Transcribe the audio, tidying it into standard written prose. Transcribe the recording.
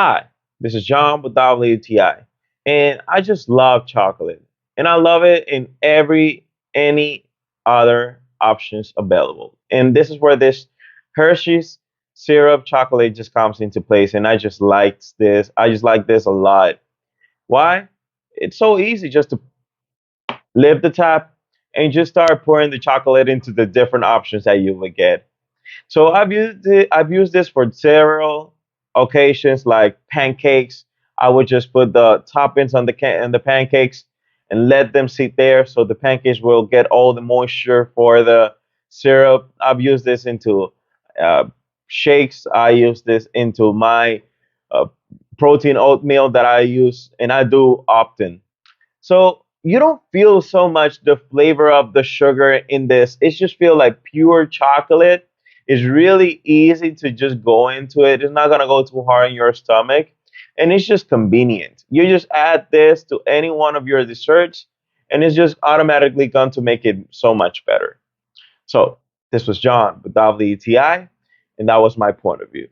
Hi, this is John with WTI, and I just love chocolate, and I love it in any other options available. And this is where this Hershey's syrup chocolate just comes into place, and I just like this. I just like this a lot. Why? It's so easy just to lift the tap and just start pouring the chocolate into the different options that you will get. So I've used this for several occasions, like pancakes. I would just put the toppings on the pancakes and let them sit there, so the pancakes will get all the moisture for the syrup. I've used this into uh, shakes. I use this into my uh, protein oatmeal that I use, and I do often. So you don't feel so much the flavor of the sugar in this. It just feel like pure chocolate. It's really easy to just go into it. It's not gonna go too hard in your stomach, and it's just convenient. You just add this to any one of your desserts, and it's just automatically going to make it so much better. So this was John with WTI, and that was my point of view.